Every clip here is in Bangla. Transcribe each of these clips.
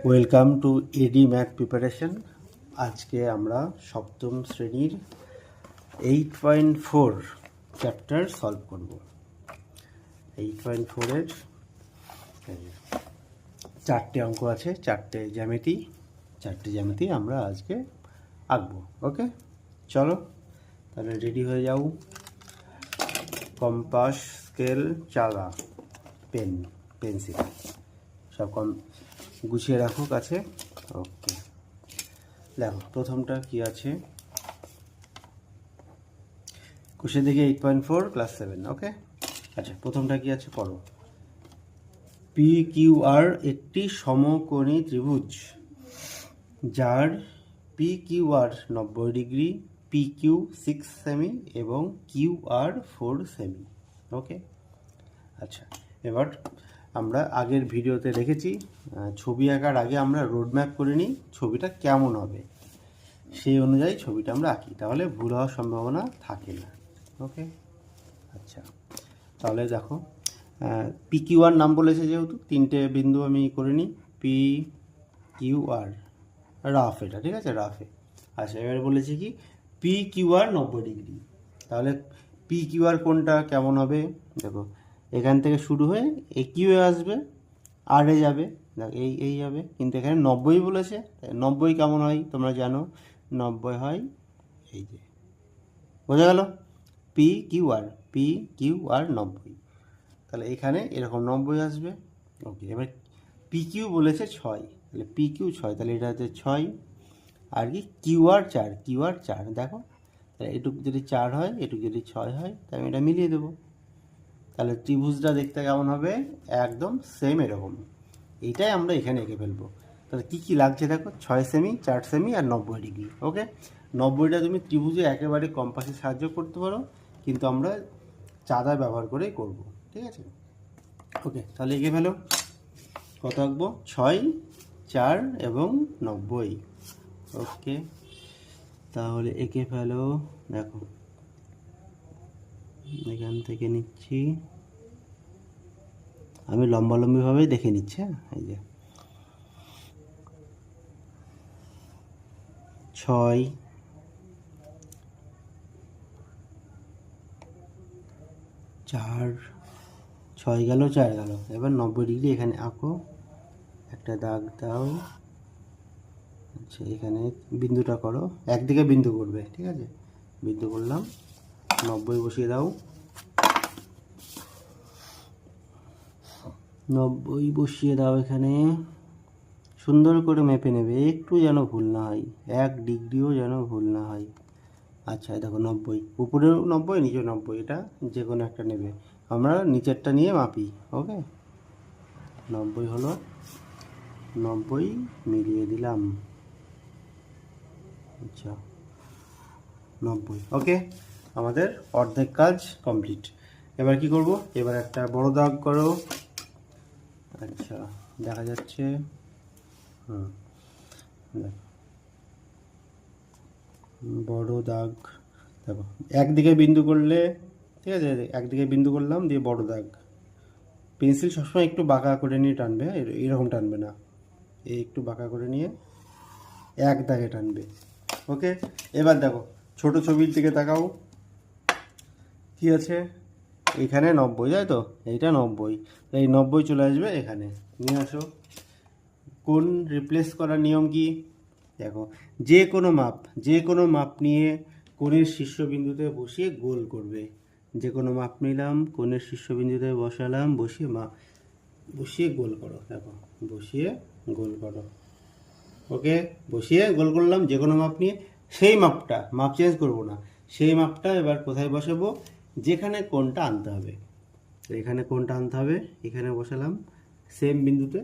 Welcome to AD math preparation. আজকে আমরা সপ্তম শ্রেণীর 8.4 চ্যাপ্টার সলভ করব। 8.4-এর চারটে অঙ্ক আছে, চারটে জ্যামিতি আমরা আজকে আঁকবো। ওকে, চলো তাহলে রেডি হয়ে যাও। কম্পাস, স্কেল, চালা, পেন, পেন্সিল সব গুছিয়ে রাখো কাছে। ওকে, দেখো প্রথমটা কি আছে, কোশ্চেন দেখি 8.4 ক্লাস 7। ওকে, আচ্ছা প্রথমটা কি আছে পড়ো। পি কিউ আর একটি সমকোণী ত্রিভুজ যার P Q R 90 degree, P Q 6 semi এবং কিউ আর 4 সেমি। ওকে, আচ্ছা এবার আমরা আগের ভিডিওতে দেখেছি ছবি আঁকার আগে আমরা রোড ম্যাপ করে নিই ছবিটা কেমন হবে, সেই অনুযায়ী ছবিটা আমরা আঁকি, তাহলে ভুল হওয়ার সম্ভাবনা থাকে না। ওকে, আচ্ছা তাহলে দেখো পি কিউ আর নাম বলেছে, যেহেতু তিনটে বিন্দু আমি করে নিই। পি কিউ আর রাফ, এটা ঠিক আছে, রাফে। আচ্ছা এবার বলেছি কি পি কিউ আর 90 ডিগ্রি, তাহলে পি কিউ আর কোনটা কেমন হবে, দেখো এখান থেকে শুরু হয়ে এ কিউ এ আসবে, আর এ যাবে, দেখ এই যাবে, কিন্তু এখানে 90 বলেছে। 90 কেমন হয় তোমরা জানো, 90 হয় এই যে, বোঝা গেল, পি কিউ আর 90, তাহলে এখানে এরকম 90 আসবে। ওকে, এবার পি কিউ বলেছে 6, তাহলে পি কিউ 6, তাহলে এটা হচ্ছে 6, আর কি কিউ আর 4, দেখো তাহলে এটুকু যদি 4 হয়, এটুকু যদি 6 হয়, তাহলে আমি এটা মিলিয়ে দেবো। তাহলে ত্রিভুজটা দেখতে কেমন হবে, একদম সেম এরকম। এইটাই আমরা এখানে এঁকে ফেলবো। তাহলে কী কী লাগছে দেখো, 6 সেমি, 4 সেমি আর 90 ডিগ্রি। ওকে, 90টা তুমি ত্রিভুজে একেবারে কম্পাসের সাহায্য করতে পারো, কিন্তু আমরা চাঁদা ব্যবহার করেই করব, ঠিক আছে। ওকে, তাহলে এঁকে ফেলো, কত আঁকবো, 6, 4 এবং 90। ওকে, তাহলে এঁকে ফেলো। দেখো এখান থেকে নিচ্ছি, আমি লম্বালম্বিভাবেই দেখে নিচ্ছি। হ্যাঁ, এই যে 6, 4, 6 গেল, 4 গেল। এবার 90 ডিগ্রি এখানে আঁকো, একটা দাগ দাও। আচ্ছা এখানে বিন্দুটা করো, একদিকে বিন্দু করবে, ঠিক আছে, বিন্দু করলাম, 90 বসিয়ে দাও। 90 বসিয়ে দাও এখানে, সুন্দর করে মেপে নেবে, একটু যেন ভুল না হয়, 1 ডিগ্রিও যেন ভুল না হয়। আচ্ছা দেখো 90, উপরেও 90, নিচেও 90, এটা যে কোনো একটা নেবে, আমরা নিচেরটা নিয়ে মাপি। ওকে, 90 হলো, 90 মিলিয়ে দিলাম। আচ্ছা 90। ওকে, আমাদের অর্ধেক কাজ কমপ্লিট। এবার কি করব, এবার একটা বড় দাগ করো। আচ্ছা দেখা যাচ্ছে, বড় দাগ, দেখো একদিকে বিন্দু করলে, ঠিক আছে, একদিকে বিন্দু করলাম, দিয়ে বড় দাগ। পেন্সিল সবসময় একটু বাঁকা করে নিয়ে টানবে, এরকম টানবে না, এই একটু বাঁকা করে নিয়ে এক দাগে টানবে। ওকে, এবার দেখো ছোট ছবির দিকে তাকাও, কি আছে এখানে 90, তাই তো, এইটা 90, এই 90 চলে আসবে এখানে, নিয়ে আসো। কোণ রিপ্লেস করার নিয়ম কি, দেখো যে কোনো মাপ নিয়ে কোণের শীর্ষবিন্দুতে বসিয়ে গোল করবে। যে কোনো মাপ নিলাম, কোণের শীর্ষবিন্দুতে বসালাম, বসিয়ে গোল করো। দেখো বসিয়ে গোল করো। ওকে, বসিয়ে গোল করলাম যে কোনো মাপ নিয়ে, সেই মাপটা, মাপ চেঞ্জ করব না, সেই মাপটা এবার কোথায় বসাবো, যেখানে কোণটা আনতে হবে, এখানে কোণটা আনতে হবে, এখানে বসালাম সেম বিন্দুতে।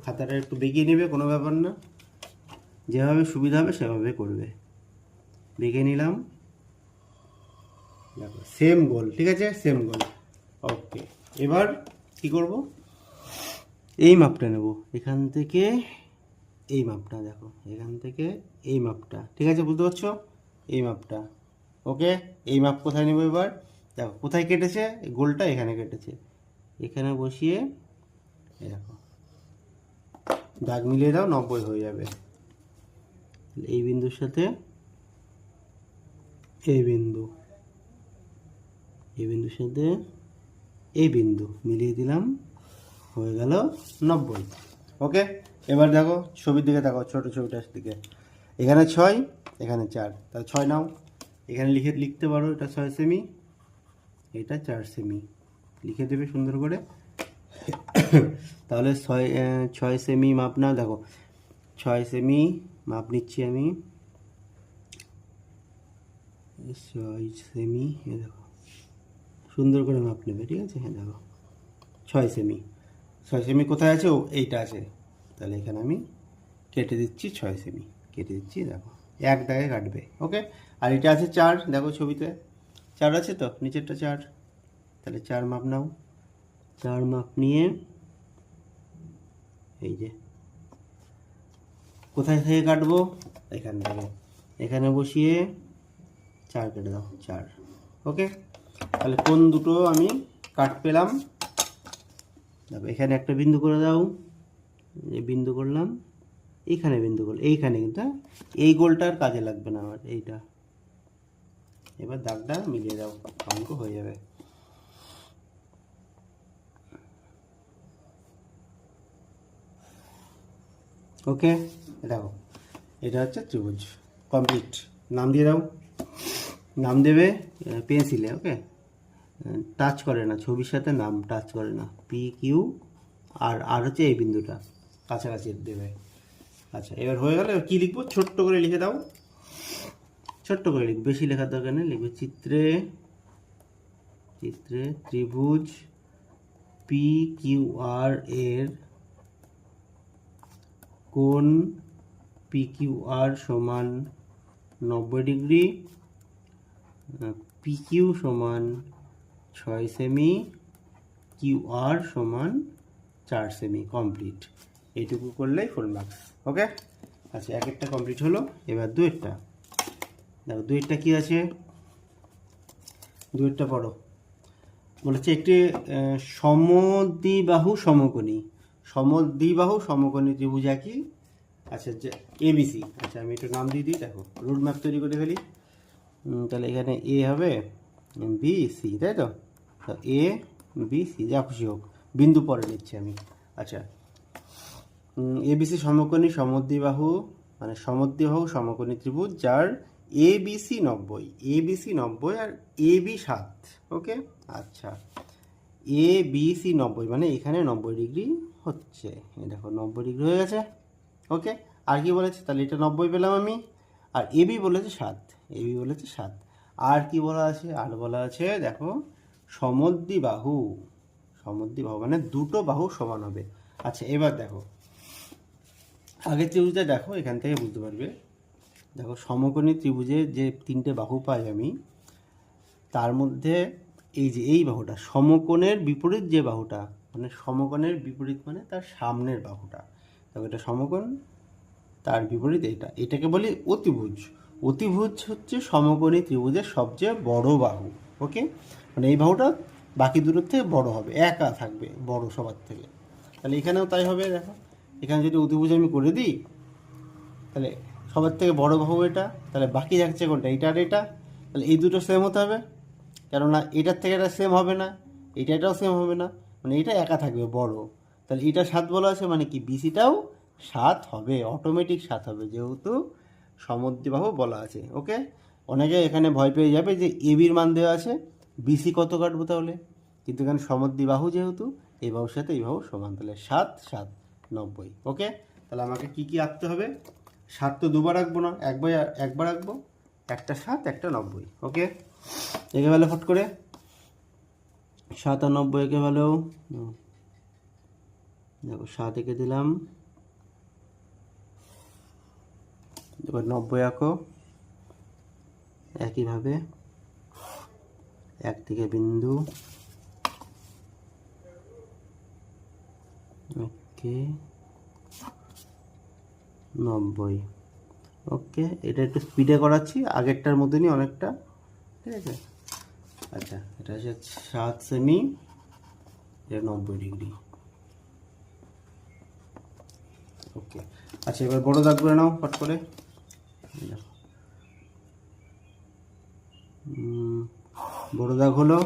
খাতাটা একটু বেঁকিয়ে নেবে, কোনো ব্যাপার না, যেভাবে সুবিধা হবে সেভাবে করবে। বেঁকে নিলাম, দেখো সেম গোল, ঠিক আছে, সেম গোল। ওকে, এবার কি করব, এই মাপটা নেব, এখান থেকে এই মাপটা, দেখো এখান থেকে এই মাপটা, ঠিক আছে, বুঝতে পারছো, এই মাপটা। ওকে, এই মাপ কোথায় নেব এবার, দেখো কোথায় কেটেছে, গোলটা এখানে কেটেছে, এখানে বসিয়ে দেখো দাগ মিলিয়ে দাও, 90 হয়ে যাবে। এই বিন্দুর সাথে এই বিন্দু, এই বিন্দুর সাথে এই বিন্দু মিলিয়ে দিলাম, হয়ে গেল 90। ওকে, এবার দেখো ছবির দিকে দেখো, ছোট ছবিটার দিকে। এখানে 6, এখানে 4, তাহলে 6 নাও, এখানে লিখতে পারো এটা 6 সেমি, এটা 4 সেমি, লিখে দেবে সুন্দর করে। তাহলে 6 সেমি মাপ না, দেখো 6 সেমি মাপ নিচ্ছি আমি, 6 সেমি, দেখো সুন্দর করে মাপ নেবে, ঠিক আছে। হ্যাঁ দেখো 6 সেমি, 6 সেমি কোথায় আছে, ও এইটা আছে, তাহলে এখানে আমি কেটে দিচ্ছি 6 সেমি, কেটে দিচ্ছি, দেখো এক দাগে কাটবে। ওকে, আর এটা আছে 4, দেখো ছবিতে 4 আছে তো, নিচেরটা 4, তাহলে 4 মাপ নাও, 4 মাপ নিয়ে এই যে কোথায় থেকে কাটবো, এখান থেকে, এখানে বসিয়ে 4 কেটে দাও, 4। ওকে, তাহলে কোন দুটো আমি কাট পেলাম, দেখো এখানে একটা বিন্দু করে দাও, এই বিন্দু করলাম, এইখানে বিন্দু করলাম, এইখানে কিন্তু এই গোলটার কাজে লাগবে না আমার, এইটা। এবার দাগটা মিলিয়ে দাও, অঙ্ক হয়ে যাবে। ওকে, দেখো এটা হচ্ছে ত্রিভুজ, কমপ্লিট। নাম দিয়ে দাও, নাম দেবে পেন্সিলে। ওকে, টাচ করে না, ছবির সাথে নাম টাচ করে না, পি কিউ আর হচ্ছে এই বিন্দুটা কাছাকাছি দেবে। আচ্ছা, এবার হয়ে গেল। এবার কী লিখবো, ছোট্ট করে লিখে দাও, ছোট্ট করে লিখবো, বেশি লেখার দরকার নেই। লিখবে চিত্রে ত্রিভুজ পি কিউ আর এর কোণ পি কিউ আর সমান 90 ডিগ্রি, পি কিউ সমান 6 সেমি, কিউ আর সমান 4 সেমি। কমপ্লিট, এইটুকু করলেই ফুল মার্কস। ওকে, আচ্ছা এক একটা কমপ্লিট হলো। এবার দুয়েরটা দেখো, দুয়েরটা কী আছে, দুয়েরটা পড়ো। বলেছে একটি সমদ্বিবাহু সমকোণী, সমদ্বিবাহু সমকোণী ত্রিভুজ একই, আচ্ছা যে এবিসি। আচ্ছা আমি একটু নাম দিয়ে দিই, দেখো রুট ম্যাপ তৈরি করে ফেলি। তাহলে এখানে এ হবে, বি সি, তাই তো, এ বি সি যা খুশি হোক, বিন্দু পরে নিচ্ছি আমি। আচ্ছা, এবিসি সমকোণী সমদ্বিবাহু, মানে সমদ্বিবাহু সমকোণী ত্রিভুজ যার এ BC 90, A BC 90 R A B 7। ওকে, আচ্ছা এ বিসি 90 মানে এখানে 90 ডিগ্রি হচ্ছে, এই দেখো 90 ডিগ্রি হয়ে গেছে। ওকে, আর কি বলেছে, তাহলে এটা 90 পেলাম আমি, আর এ বি বলেছে 7, এ বি বলেছে 7। আর কি বলা আছে, আর বলা আছে দেখো সমদ্বিবাহু, সমদ্বিবাহু মানে দুটো বাহু সমান হবে। আচ্ছা এবার দেখো আগের ত্রিভুজটা দেখো, এখান থেকে বুঝতে পারবে। দেখো সমকোণী ত্রিভুজের যে 3টে বাহু পাই আমি, তার মধ্যে এই যে এই বাহুটা সমকোণের বিপরীত যে বাহুটা, মানে সমকোণের বিপরীত মানে তার সামনের বাহুটা, দেখো এটা সমকোণ, তার বিপরীত এটাকে বলি অতিভুজ। অতিভুজ হচ্ছে সমকোণী ত্রিভুজের সবচেয়ে বড় বাহু। ওকে, মানে এই বাহুটা বাকি দুটোর থেকে বড় হবে, একা থাকবে বড় সবার থেকে। তাহলে এখানেও তাই হবে। দেখো এখানে যদি অতিভুজ আমি করে দিই, তাহলে সবার থেকে বড় বাহু এটা, তাহলে বাকি থাকছে কোনটা, এটা আর এটা, তাহলে এই দুটো সেম হতে হবে, কেননা এটার থেকে এটা সেম হবে না, এটাও সেম হবে না, মানে এটা একা থাকবে বড়। তাহলে এটা 7 বলা আছে, মানে কি বিসিটাও 7 হবে, অটোমেটিক 7 হবে, যেহেতু সমদ্বিবাহু বলা আছে। ওকে, অনেকে এখানে ভয় পেয়ে যাবে যে এবির মান দেওয়া আছে, বিসি কত কাটবো তাহলে, কিন্তু এখানে সমদ্বিবাহু যেহেতু এই বাহুর সাথে এই বাহু সমান, তাহলে 7 7 90। ওকে, তাহলে আমাকে কি কি আঁকতে হবে, 7 তো দুবার আঁকবো না, একবার আঁকবো, একটা 7 একটা 90। ওকে, একে ভালো ফট করে 7 আর 90 একে ভালো, দেখো 7 এঁকে দিলাম, এবার 90 আঁকো, একইভাবে একদিকে বিন্দু, ওকে 90। ওকে, এটা একটু স্পিডে করাচ্ছি, আগেরটার মধ্যে নিয়ে অনেকটা, ঠিক আছে। আচ্ছা এটা হচ্ছে 7 সেমি, এটা 90 ডিগ্রি। ওকে, আচ্ছা এবার বড় দাগ করে নাও ফট করে। বড় দাগ হলো।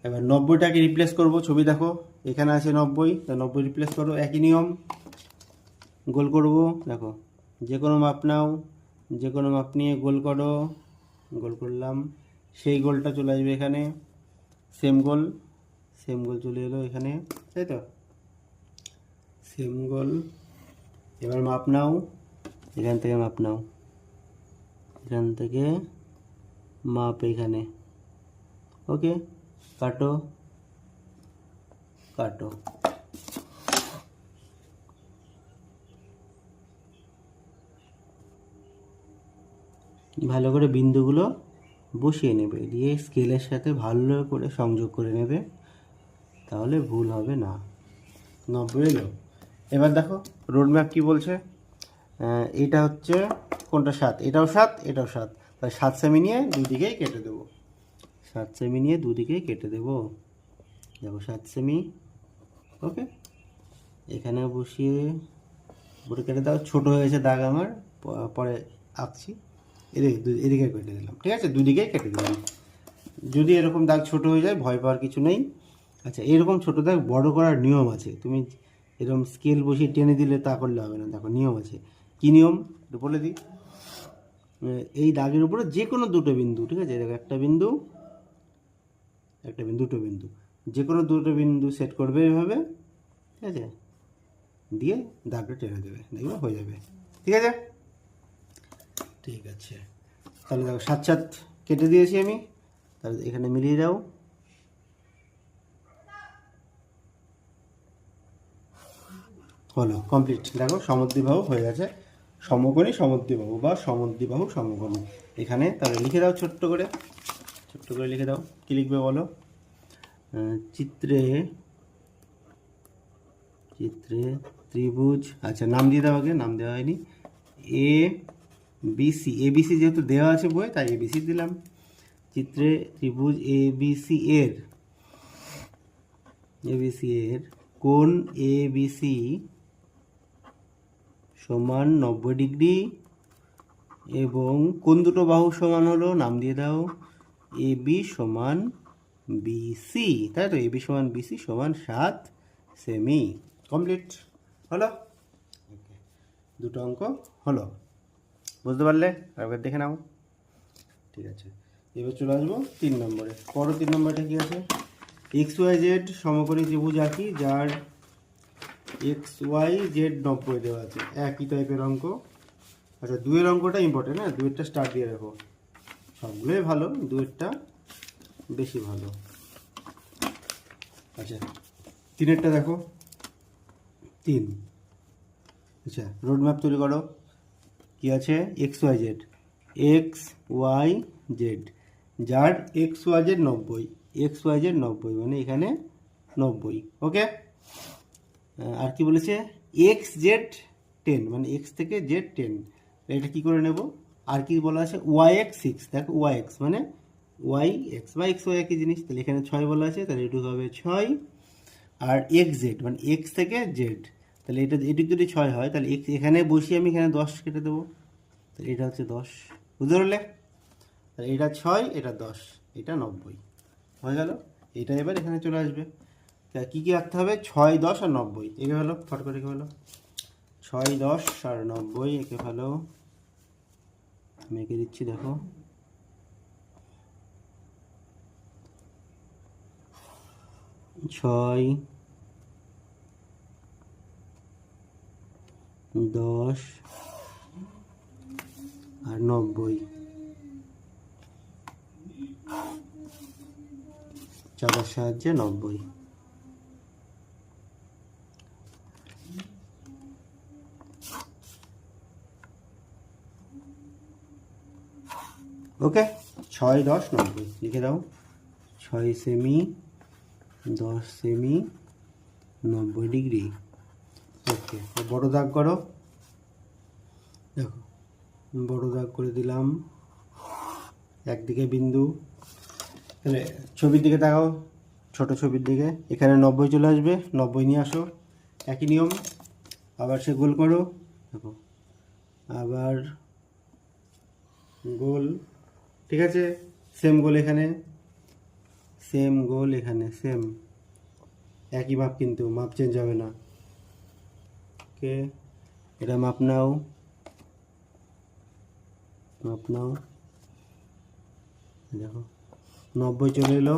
এবার 90টাকে রিপ্লেস করব। ছবি দেখো, এখানে আছে 90, তা 90 রিপ্লেস করো। একই নিয়ম, গোল করব। দেখো, যে কোনো মাপ নাও, যে কোনো মাপ নিয়ে গোল করো। গোল করলাম, সেই গোলটা চলে আসবে এখানে। সেম গোল চলে এলো এখানে, তাই তো? সেম গোল। এবার মাপ নাও, এখান থেকে মাপ নাও, এখান থেকে মাপ এখানে। ওকে, কাটো কাটো। ভালো করে বিন্দুগুলো বসিয়ে নেবে, দিয়ে স্কেলের সাথে ভালো করে সংযোগ করে নেবে, তাহলে ভুল হবে না। 90 এলো। এবার দেখো রোড ম্যাপ কী বলছে। এটা হচ্ছে কোনটা 7, এটাও 7, এটাও 7, তাই 7 সেমি নিয়ে দুদিকেই কেটে দেবো। 7 সেমি নিয়ে দুদিকেই কেটে দেবো। দেখো 7 সেমি। ওকে, এখানে বসিয়ে পুরো কেটে দাও। ছোটো হয়ে গেছে দাগ আমার, পরে আঁকছি। এদিকে কেটে দিলাম, ঠিক আছে? দুদিকেই কেটে দিলাম। যদি এরকম দাগ ছোট হয়ে যায় ভয় পাওয়ার কিছু নেই। আচ্ছা, এরকম ছোটো দাগ বড় করার নিয়ম আছে। তুমি এরকম স্কেল বসিয়ে টেনে দিলে তা করলে হবে না। দেখো নিয়ম আছে। কী নিয়ম একটু বলে দিই। এই দাগের উপরে যে কোনো দুটো বিন্দু, ঠিক আছে? দেখো একটা বিন্দু, একটা বিন্দু, দুটো বিন্দু, যে কোনো দুটো বিন্দু সেট করবে এভাবে, ঠিক আছে? দিয়ে দাগটা টেনে দেবে, দেখবে হয়ে যাবে। ঠিক আছে, ঠিক আছে। তাহলে দেখো 7 7 কেটে দিয়েছি আমি, তাহলে এখানে মিলিয়ে দাও। হলো, কমপ্লিট। দেখো সমদ্বিবাহু হয়ে গেছে। সমকোণী সমদ্বিবাহু বা সমদ্বিবাহু সমকোণী। এখানে তাহলে লিখে দাও ছোট্ট করে লিখে দাও। কী লিখবে বলো? চিত্রে ত্রিভুজ, আচ্ছা নাম দিয়ে দাও আগে, নাম দেওয়া হয়নি। ABC যেহেতু দেওয়া আছে বই, তাই ABC দিলাম। চিত্রে ত্রিভুজ ABC এর কোণ ABC সমান 90 ডিগ্রি এবং কোন দুটো বাহু সমান হলো, নাম দিয়ে দাও। AB সমান BC, তাই তো? AB সমান BC সমান 7 সেমি। কমপ্লিট হলো। ওকে, দুটো অঙ্ক হলো, বুঝতে পারলে? একবার দেখে নাও। ঠিক আছে, এবার চলে আসবো 3 নম্বরে। পরের 3 নম্বরটা কী আছে? XYZ সমকোণী ত্রিভুজ আঁকি, যার XYZ 90 দেওয়া আছে। একই টাইপের অঙ্ক। আচ্ছা, 2-এর অঙ্কটা ইম্পর্টেন্ট, হ্যাঁ? 2-এরটা স্টার্ট দিয়ে রাখো। সবগুলোই ভালো, 2-এরটা বেশি ভালো। আচ্ছা, 3-এরটা দেখো। 3, আচ্ছা রোড ম্যাপ তৈরি করো। কি আছে? XYZ যার XYZ 90 মানে এখানে 90। ওকে, আর কি বলেছে? XZ 10 মানে X থেকে Z 10। এটা কি করে নেব? আর কি বলা আছে? YX 6। দেখো YX মানে YX বা XY একই জিনিস। তাহলে এখানে 6 বলা আছে, তাহলে এটুকু হবে 6। আর XZ মানে X থেকে Z, তাহলে এটুকু যদি 6 হয়, তাহলে এখানে বসিয়ে আমি এখানে 10 কেটে দেবো। তাহলে এটা হচ্ছে 10, বুঝতে পারলে? তাহলে এটা 6, এটা 10, এটা 90 হয়ে গেল। এটা এবার এখানে চলে আসবে। তা কী কী রাখতে হবে? 6, 10 আর 90 এঁকে ফেলো, ফট করে এঁকে ফেলো। 6, 10 আর 90 এঁকে ফেলো। আমি এঁকে দিচ্ছি, দেখো। 6, 10 আর 90, চাপার সাহায্যে 90। ওকে, 6, 10, 90 লিখে দাও। 6 সেমি, 10 সেমি, 90 ডিগ্রি। ওকে, বড় দাগ করো। দেখো বড় দাগ করে দিলাম। একদিকে বিন্দু, তাহলে ছবির দিকে তাকাও, ছোট ছবির দিকে। এখানে 90 চলে আসবে, 90 নিয়ে আসো। একই নিয়ম, আবার সে গোল করো, দেখো আবার গোল, ঠিক আছে, সেম গোল এখানে, সেম গোল এখানে, সেম একই মাপ, কিন্তু মাপ চেঞ্জ হবে না। ওকে, এটা মাপ নাও, মাপ নাও, দেখো 90 চলে এলো,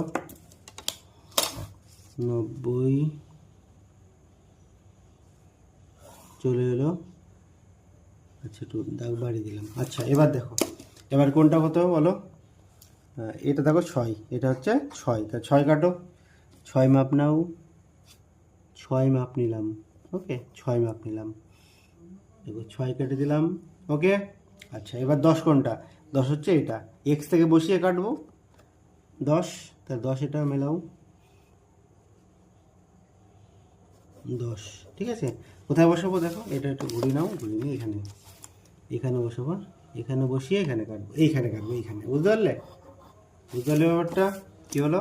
90 চলে এলো। আচ্ছা, একটু দাগ বাড়িয়ে দিলাম। আচ্ছা, এবার দেখো, এবার কোনটা কত বলো? এটা দেখো 6, এটা হচ্ছে 6, তা 6 কাটো, 6 মাপ নাও, 6 মাপ নিলাম। ওকে, 6 মাপ নিলাম, দেখো 6 কেটে দিলাম। ওকে, আচ্ছা, এবার 10 কোনটা? 10 হচ্ছে এটা, এক্স থেকে বসিয়ে কাটবো 10, তা 10 এটা মেলাও, 10, ঠিক আছে। কোথায় বসাবো দেখো, এটা একটু ঘুরি নাও, ঘুরি নিয়ে এখানে, এখানে বসাবো, এখানে বসিয়ে এখানে কাটবো, এইখানে কাটবো, এইখানে, বুঝতে পারলে? বুঝতে পারলে ব্যাপারটা কী হলো?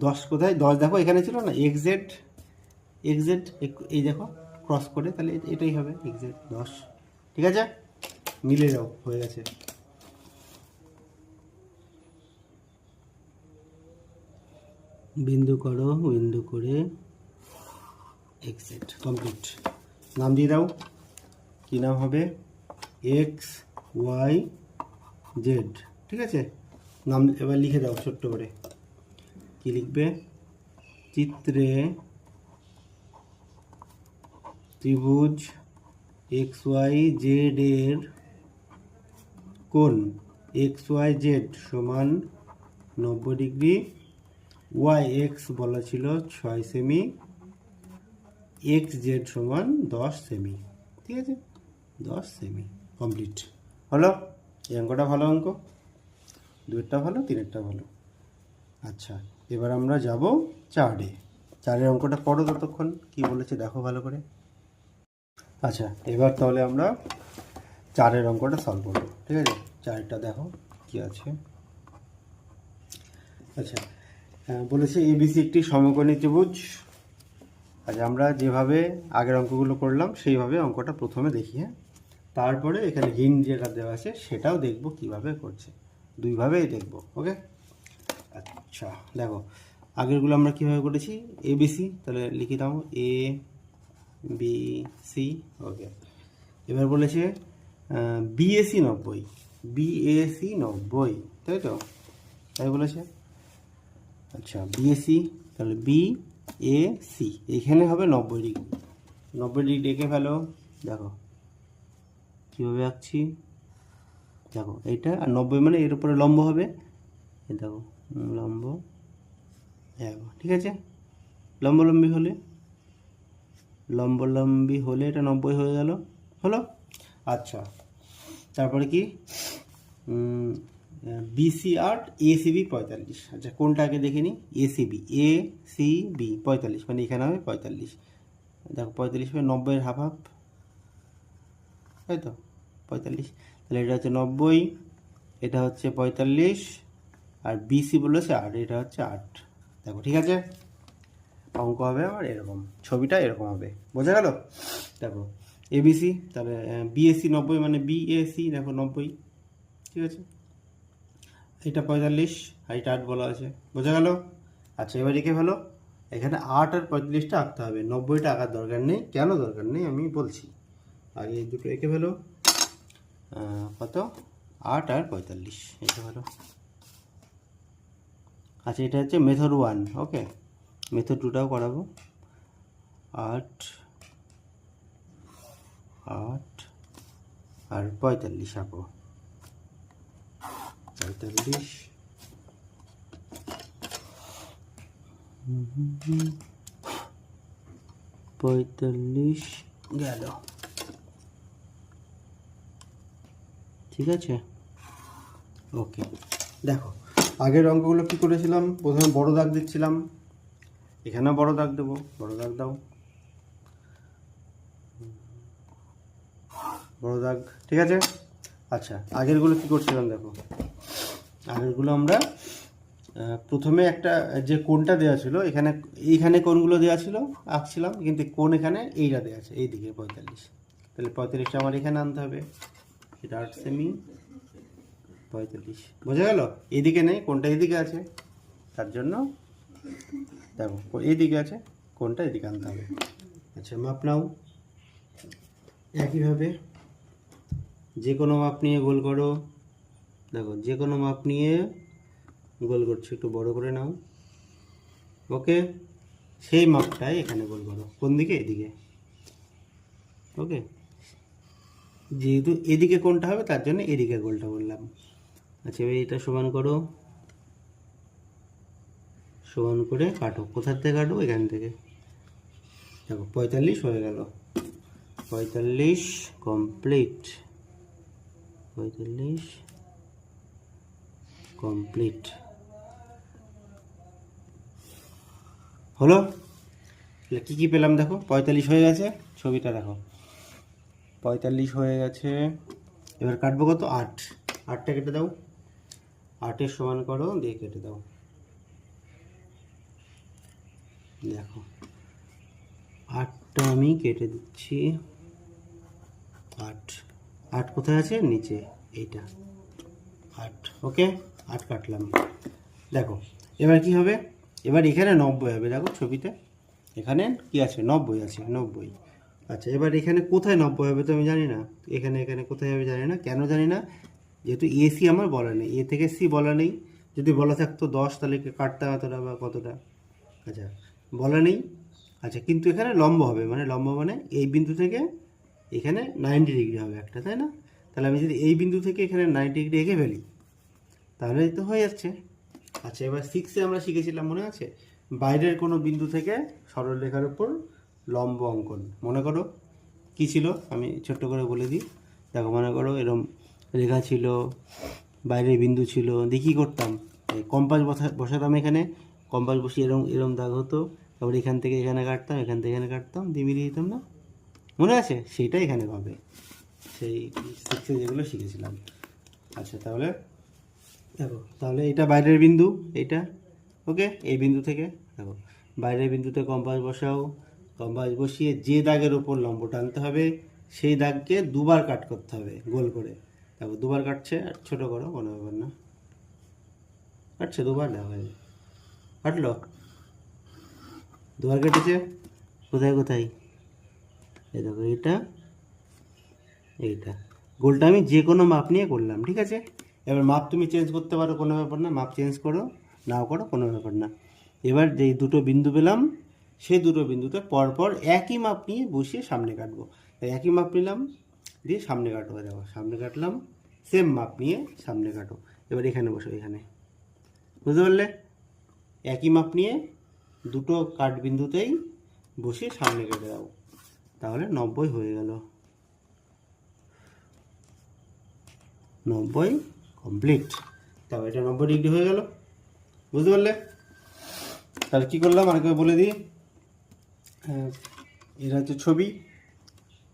10 কোথায়? 10 দেখো এখানে ছিল না, এক্সজেড, এক্সজেড এই দেখো ক্রস করে, তাহলে এটাই হবে এক্সজেড 10, ঠিক আছে, মিলে যাও, হয়ে গেছে। বিন্দু করো, বিন্দু করে এক্সজেড, কমপ্লিট। নাম দিয়ে দাও, কী নাম হবে? এক্স ওয়াই জেড, ঠিক আছে। নাম এবার লিখে দাও ছোট্ট করে, কি লিখবে? চিত্রে ত্রিভুজ এক্স ওয়াই জেড এর কোণ এক্স ওয়াই জেড সমান 90 ডিগ্রি, ওয়াই এক্স বলা ছিল 6 সেমি, এক্স জেড সমান 10 সেমি, ঠিক আছে, 10 সেমি, কমপ্লিট হলো। এই অঙ্কটা ভালো অঙ্ক, 2টা ভালো, 3টা ভালো। আচ্ছা, এবার আমরা যাব 4-এ। 4-এর অঙ্কটা পড়ো ততক্ষণ, কি বলেছে দেখো ভালো করে। আচ্ছা, এবার তাহলে আমরা 4-এর অঙ্কটা সলভ করবো, ঠিক আছে। 4টা দেখো কি আছে। আচ্ছা, বলেছে এবিসি একটি সমকোণী ত্রিভুজ। আচ্ছা, আমরা যেভাবে আগের অঙ্কগুলো করলাম সেইভাবে অঙ্কটা প্রথমে দেখি, হ্যাঁ, তারপরে এখানে হিন্ট যেটা দেওয়া আছে সেটাও দেখব কিভাবে করছে, দুইভাবেই দেখব। ওকে, আচ্ছা দেখো, আগেরগুলো আমরা কীভাবে করেছি, এবিসি, তাহলে লিখে দাও এ বি সি। ওকে, এবার বলেছে বিএসি 90, বিএসি 90, তাই তো, তাই বলেছে। আচ্ছা, বিএসি, তাহলে বি এ সি, এখানে হবে 90 ডিগ্রি, 90 ডিগ্রি এঁকে ফেলো। দেখো কীভাবে আঁকছি, দেখো এইটা, আর 90 মানে এর উপরে লম্ব হবে, এই দেখো লম্ব, ঠিক আছে, লম্বলম্বী হলে, লম্বলম্বী হলে এটা 90 হয়ে গেল, হলো। আচ্ছা, তারপরে কি, বিসি 8, এসিবি 45। আচ্ছা, কোনটা আগে দেখে নিই, এসিবি, এসিবি 45, মানে এখানে হবে 45, দেখো 45 হবে 90-এর হাফ হাফ, তাই তো 45, তাহলে এটা হচ্ছে 90, এটা হচ্ছে 45, আর বিসি বলেছে 8, এটা হচ্ছে 8, দেখো ঠিক আছে। অঙ্ক হবে আবার এরকম, ছবিটা এরকম হবে, বোঝা গেল। দেখো এবিসি, তাহলে বিএসি 90, মানে বিএসি দেখো 90, ঠিক আছে, এটা 45 আর এটা 8 বলা আছে, বোঝা গেল। আচ্ছা, এবার রেখে ফেলো, এখানে 8 আর 45টা আঁকতে হবে, 90টা আঁকার দরকার নেই। কেন দরকার নেই আমি বলছি, আগে এই দুটো এঁকে ফেলো, কত, 8 আর 45 এঁকে ফেলো। আচ্ছা, এটা হচ্ছে মেথড 1, ওকে, মেথড 2টাও করাবো। 8 আর 45 আঁকো, 45, 45 গেল, ঠিক আছে। ওকে, দেখো আগের অঙ্কগুলো কী করেছিলাম, প্রথমে বড় দাগ দিচ্ছিলাম, এখানেও বড় দাগ দেবো, বড় দাগ দাও, বড় দাগ, ঠিক আছে। আচ্ছা, আগেরগুলো কী করছিলাম দেখো, আগেরগুলো আমরা প্রথমে একটা যে কোণটা দেওয়া ছিল এখানে, এইখানে কোণগুলো দেওয়া ছিল আঁকছিলাম, কিন্তু কোণ এখানে এইটা দেওয়া আছে এইদিকে 45, তাহলে 45টা আমার এখানে আনতে হবে। এটা 8 সেমি 45, বোঝা গেল? এইদিকে নেই, কোণটা এইদিকে আছে, তার জন্য দেখো এইদিকে আছে, কোণটা এদিকে আনতে হবে। আচ্ছা মাপ নাও, একইভাবে যে কোনো মাপ নিয়ে গোল করো। দেখো যে কোনো মাপ নিয়ে গোল করছো, একটু বড় করে নাও। ওকে, সেই মাপটাই এখানে গোল করো। কোন দিকে? এদিকে। ওকে, যেহেতু এদিকে কোনটা হবে তার জন্য এদিকে গোলটা বললাম। আচ্ছা এবার এটা সমান করো, সমান করে কাটো। কোথার থেকে কাটো? এখান থেকে। দেখো 45 হয়ে গেল, 45 কমপ্লিট, 45 কমপ্লিট হলো। তাহলে কী কী পেলাম দেখো, 45 হয়ে গেছে, ছবিটা দেখো 45 হয়ে গেছে। এবার কাটবো কত? 8, 8টা কেটে দাও, 8-এর সমান করো দিয়ে কেটে দাও। দেখো 8টা আমি কেটে দিচ্ছি। 8, 8 কোথায় আছে? নিচে, এইটা 8। ওকে, 8 কাটলাম। দেখো এবার কি হবে? এবার এখানে 90 হবে। দেখো ছবিতে এখানে কি আছে? 90 আছে, 90। আচ্ছা এবার এখানে কোথায় 90 হবে তো আমি জানি না, এখানে এখানে কোথায় হবে জানি না। কেন জানি না? যেহেতু এসি আমার বলা নেই, এ থেকে সি বলা নেই। যদি বলা থাকতো 10 তাহলে কাটতে এতটা বা কতটা, আচ্ছা বলা নেই। আচ্ছা কিন্তু এখানে লম্ব হবে, মানে লম্ব মানে এই বিন্দু থেকে এখানে 90 ডিগ্রি হবে একটা, তাই না? তাহলে আমি যদি এই বিন্দু থেকে এখানে 90 ডিগ্রি এঁকে ফেলি তাহলে তো হয়ে যাচ্ছে। আচ্ছা এবার 6-এ আমরা শিখেছিলাম, মনে আছে? বাইরের কোনো বিন্দু থেকে সরলরেখার উপর লম্ব অঙ্কন। মনে করো কি ছিল, আমি ছোট্ট করে বলে দিই। দেখো মনে করো এরম রেখা ছিল, বাইরের বিন্দু ছিল, দিয়ে কী করতাম? এই কম্পাস বসাতাম এখানে, কম্পাস বসিয়ে এরম এরম দাগ হতো, তারপর এখান থেকে এখানে কাটতাম, এখান থেকে এখানে কাটতাম, দিয়ে মিলিয়ে দিতাম না? মনে আছে? সেইটাই এখানে পাবে, সেই 6-এ যেগুলো শিখেছিলাম। আচ্ছা তাহলে দেখো, তাহলে এটা বাইরের বিন্দু, এইটা ওকে। এই বিন্দু থেকে দেখো বাইরের বিন্দুতে কম্পাস বসাও, কম্পাস বসিয়ে যে দাগের উপর লম্ব টানতে হবে সেই দাগকে দুবার কাট করতে হবে গোল করে। দেখো দুবার কাটছে, আর ছোটো করো, কোনো ব্যাপার না, কাটছে দুবার, দেখো কাটলো, দুবার কেটেছে। কোথায় কোথায়? এই দেখো এইটা, এইটা। গোলটা আমি যে কোনো মাপ নিয়ে করলাম, ঠিক আছে? এবার মাপ তুমি চেঞ্জ করতে পারো, কোনো ব্যাপার না, মাপ চেঞ্জ করো নাও করো, কোনো ব্যাপার না। এবার যেই দুটো বিন্দু পেলাম সেই দুটো বিন্দুতে পরপর একই মাপ নিয়ে বসিয়ে সামনে কাটবো। একই মাপ নিলাম, দিয়ে সামনে কাটো। দেখো সামনে কাটলাম, সেম মাপ নিয়ে সামনে কাটো। এবার এখানে বসো, এখানে, বুঝতে পারলে? একই মাপ নিয়ে দুটো কাট বিন্দুতেই বসিয়ে সামনে কেটে দাও, তাহলে 90 হয়ে গেল। 90 কমপ্লিট। তাও এটা 90 ডিগ্রি হয়ে গেল, বুঝতে পারলে? তাহলে কী করলাম আরেকবার বলে দিই। এটা হচ্ছে ছবি,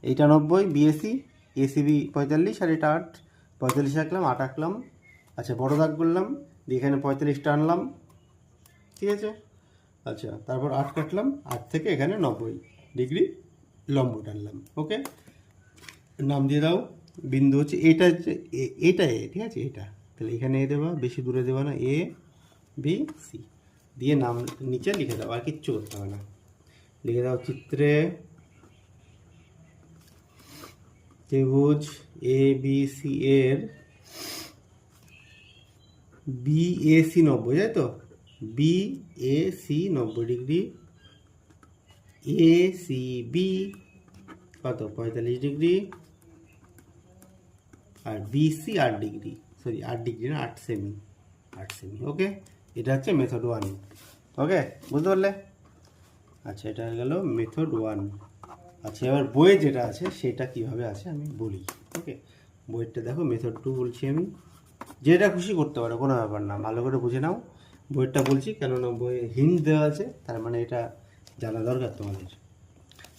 এইটা 90 বিএসি, এসিবি 45, আর এটা 8। 45 আঁকলাম, 8 আঁকলাম। আচ্ছা বড় দাগ করলাম, দিয়ে এখানে 45টা আনলাম, ঠিক আছে? আচ্ছা তারপর 8 কাটলাম, 8 থেকে এখানে 90 ডিগ্রি লম্ব টানলাম। ওকে, নাম দিয়ে দাও। বিন্দু হচ্ছে এটা, হচ্ছে এটা এ, ঠিক আছে? এটা তাহলে এখানে এ দেবা, বেশি দূরে দেবা না, এ বি সি দিয়ে নাম নিচে লিখে দাও, আর কিচ্ছু করতে হবে না। লিখে দাও চিত্রে ত্রিভুজ এ বি সি এর বিএসি 90, তাই তো? বিএসি 90 ডিগ্রি, এসিবি কত? 45 ডিগ্রি, আর বিসি 8 ডিগ্রি, সরি 8 ডিগ্রি না, 8 সেমি, 8 সেমি। ওকে, এটা হচ্ছে মেথড 1। ওকে, বুঝতে পারলে? আচ্ছা এটা হয়ে গেল মেথড 1। আচ্ছা এবার বইয়ে যেটা আছে সেটা কিভাবে আছে আমি বলি। ওকে, বইয়েরটা দেখো, মেথড 2 বলছি আমি। যেটা খুশি করতে পারো, কোনো ব্যাপার না, ভালো করে বুঝে নাও। বইয়েরটা বলছি কেননা বইয়ে হিন্ট দেওয়া আছে, তার মানে এটা জানা দরকার তোমাদের।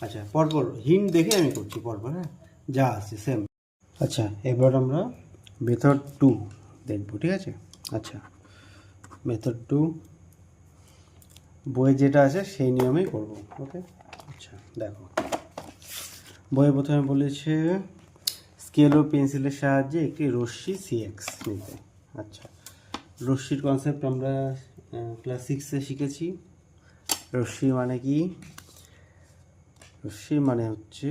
আচ্ছা পরপর হিন্ট দেখে আমি করছি পরপর, হ্যাঁ, যা আছে সেম। আচ্ছা এবার আমরা মেথড 2 দেখব, ঠিক আছে? আচ্ছা মেথড 2 বইয়ে যেটা আছে সেই নিয়মেই করব। ওকে, আচ্ছা দেখো, বইয়ে প্রথমে বলেছে স্কেল ও পেন্সিলের সাহায্যে একটি রশ্মি সিএক্স নিতে। আচ্ছা, রশ্মির কনসেপ্ট আমরা ক্লাস 6-এ শিখেছি। রশ্মি মানে কি? রশ্মি মানে হচ্ছে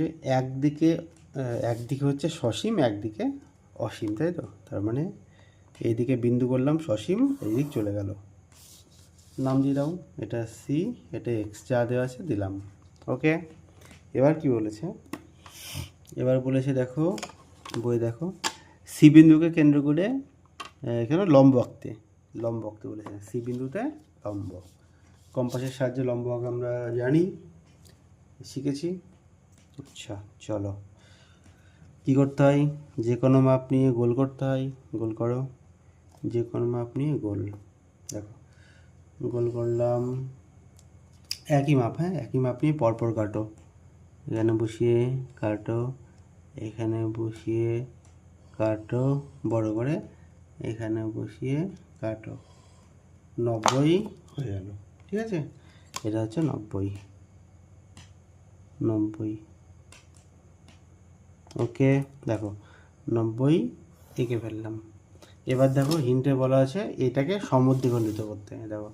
একদিকে হচ্ছে সসীম, একদিকে অসীম, তাই তো? তার মানে এইদিকে বিন্দু করলাম সসীম, এইদিক চলে গেল, নাম দিয়ে দাও, এটা সি, এটা এক্স, যা দেওয়া আছে দিলাম। ওকে, এবার কি বলেছে? এবার বলেছে দেখো, বই দেখো, সি বিন্দুকে কেন্দ্র করে এখানে লম্ব আঁকতে বলেছে। সি বিন্দুতে লম্ব, কম্পাসের সাহায্যে লম্ব আঁকা আমরা জানি, শিখেছি। আচ্ছা চলো, কী করতে হয়? যে কোনো মাপ নিয়ে গোল করতে হয়। গোল করো, যে কোনো মাপ নিয়ে গোল। দেখো, গোল করলাম, একই মাপ, হ্যাঁ একই মাপ নিয়ে পরপর কাটো। এখানে বসিয়ে কাটো, এখানে বসিয়ে কাটো, বড় করে এখানে বসিয়ে কাটো, 90 হয়ে গেল। ঠিক আছে, এটা হচ্ছে 90। ওকে, দেখো 90 এঁকে ফেললাম। এবার দেখো হিন্টে বলা আছে এটাকে সমদ্বিখণ্ডিত করতে। দেখো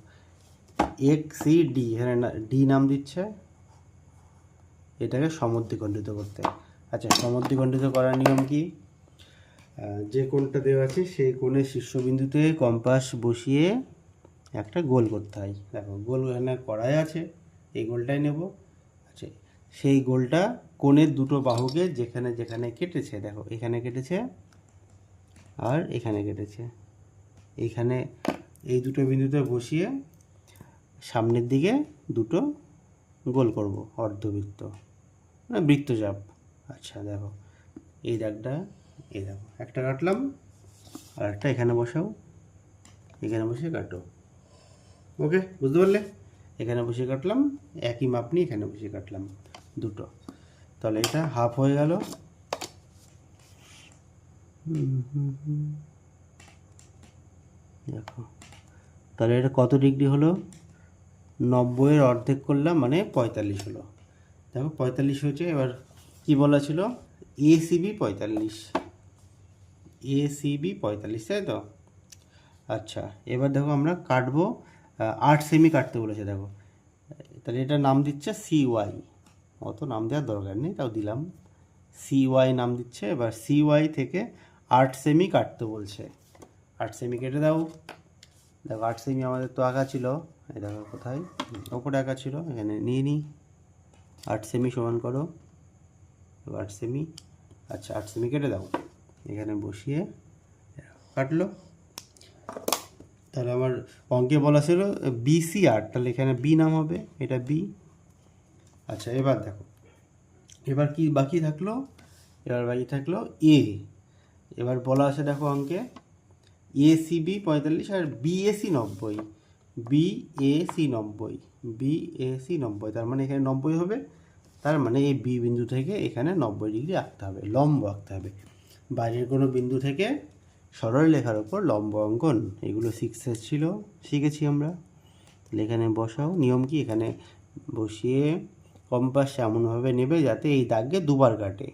এক্স সি ডি, এখানে ডি নাম দিচ্ছে, এটাকে সমদ্বিখণ্ডিত করতে। আচ্ছা, সমদ্বিখণ্ডিত করার নিয়ম কি? যে কোণটা দেওয়া আছে সেই কোণের শীর্ষবিন্দুতে কম্পাস বসিয়ে একটা গোল করতে হয়। দেখো গোল এখানে করাই আছে, এই গোলটাই নেব। আচ্ছা, সেই গোলটা কোণের দুটো বাহুকে যেখানে যেখানে কেটেছে, দেখো এখানে কেটেছে আর এখানে কেটেছে, এইখানে এই দুটো বিন্দুতে বসিয়ে সামনের দিকে দুটো গোল করব, অর্ধবৃত্ত মানে বৃত্তচাপ। আচ্ছা দেখো, এই দাগটা, এই দেখো একটা কাটলাম, আর একটা এখানে বসাও, এখানে বসে কাটো। ওকে, বুঝতে পারলে? এখানে বসে কাটলাম, একই মাপ নিয়ে এখানে বসে কাটলাম দুটো, তাহলে এটা হাফ হয়ে গেল। দেখো তাহলে এটা কত ডিগ্রি হলো? 90-এর অর্ধেক করলাম মানে 45 হলো। দেখো 45 হয়েছে। এবার কি বলা ছিল? এসিবি 45, এসিবি 45, তাই তো? আচ্ছা, এবার দেখো আমরা কাটবো, 8 সেমি কাটতে বলেছে। দেখো তাহলে এটা নাম দিচ্ছে সিওয়াই, অত নাম দেওয়ার দরকার নেই, তাও দিলাম, সিওয়াই নাম দিচ্ছে। এবার সিওয়াই থেকে 8 সেমি কাটতে বলছে। 8 সেমি কেটে দাও। দেখো 8 সেমি আমাদের তো আঁকা ছিল, এই দেখো কোথায়, ওপরে আঁকা ছিল, এখানে নিয়ে নিই। 8 সেমি সমান করো, 8 সেমি। আচ্ছা 8 সেমি কেটে দাও, এখানে বসিয়ে কাটলো। তাহলে আমার অঙ্কে বলা ছিল বিসি আর, তাহলে এখানে বি নাম হবে, এটা বি। আচ্ছা এবার দেখো, এবার কি বাকি থাকলো? এবার বাকি থাকলো এ। এবার বলা আছে দেখো অঙ্কে এসিবি 45 আর বিএসি 90, বিএসি 90, বিএসি 90, তার মানে এখানে 90 হবে। তার মানে এই বি বিন্দু থেকে এখানে 90 ডিগ্রি আঁকতে হবে, লম্ব আঁকতে হবে। বাইরের কোনো বিন্দু থেকে সরল রেখার ওপর লম্ব অঙ্কন, এগুলো 6 ছিল, শিখেছি আমরা। তাহলে এখানে বসাও, নিয়ম কি? এখানে বসিয়ে কম্পাস এমনভাবে নেবে যাতে এই দাগকে দুবার কাটে।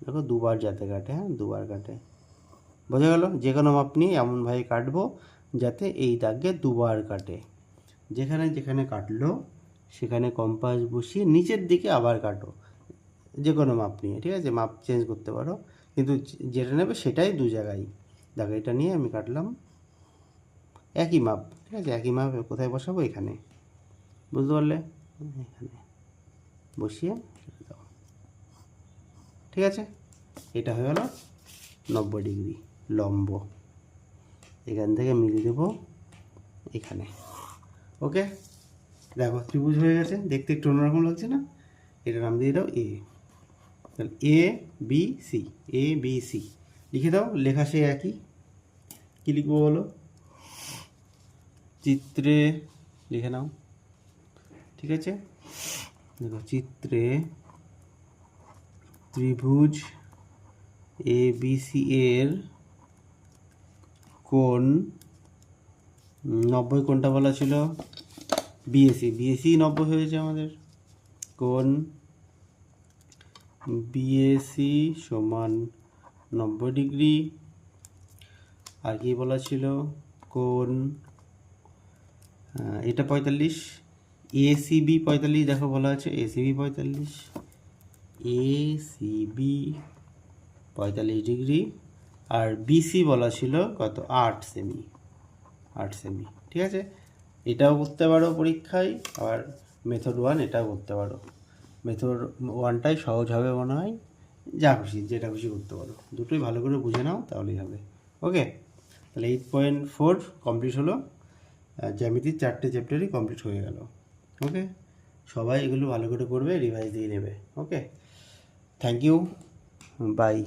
দেখো দুবার যাতে কাটে, হ্যাঁ দুবার কাটে, বোঝা গেল? যে কোনো মাপ নিয়ে এমনভাবে কাটবো যাতে এই দাগকে দুবার কাটে। যেখানে যেখানে কাটলো সেখানে কম্পাস বসিয়ে নিচের দিকে আবার কাটো, যে কোনো মাপ নিয়ে, ঠিক আছে? মাপ চেঞ্জ করতে পারো, কিন্তু যেটা নেবে সেটাই দু জায়গায়। দেখো এটা নিয়ে আমি কাটলাম, একই মাপ, ঠিক আছে? একই মাপ কোথায় বসাবো? এখানে, বুঝতে পারলে? এখানে বসিয়ে দাও, ঠিক আছে? এটা হয়ে গেল 90 ডিগ্রি লম্ব। এখান থেকে মিলিয়ে দেবো এখানে। ওকে, দেখো ত্রিভুজ হয়ে গেছে, দেখতে একটু অন্যরকম লাগছে না? এটা নাম দিয়ে দাও এ। তাহলে A B C, A B C লিখে দাও। লেখা সে একই, কী লিখবো বলো? চিত্রে লিখে নাও, ঠিক আছে? দেখো চিত্রে ত্রিভুজ এ বি সি এর কোণ 90 কোনটা বলা ছিল? বিএসি। বিএসি 90 হয়েছে আমাদের। কোণ বিএসি সমান 90 ডিগ্রি। আর কি বলা ছিল? কোণ এটা 45। এসিবি 45 দেখো বলা আছে, এসিবি 45, এসিবি 45 ডিগ্রি। আর বিসি বলা ছিল কত? 8 সেমি। 8 সেমি, ঠিক আছে। এটাও করতে পারো পরীক্ষায়, আর মেথড 1 এটাও করতে পারো। মেথড 1টাই সহজ হবে মনে হয়, যা খুশি যেটা খুশি করতে পারো, দুটোই ভালো করে বুঝে নাও তাহলেই হবে। ওকে, তাহলে 8.4 কমপ্লিট হলো। জ্যামিতির 4টে চ্যাপ্টারই কমপ্লিট হয়ে গেল। ওকে, সবাই এগুলো ভালো করে করবে, রিভাইজ দিয়ে নেবে। ওকে, থ্যাংক ইউ, বাই।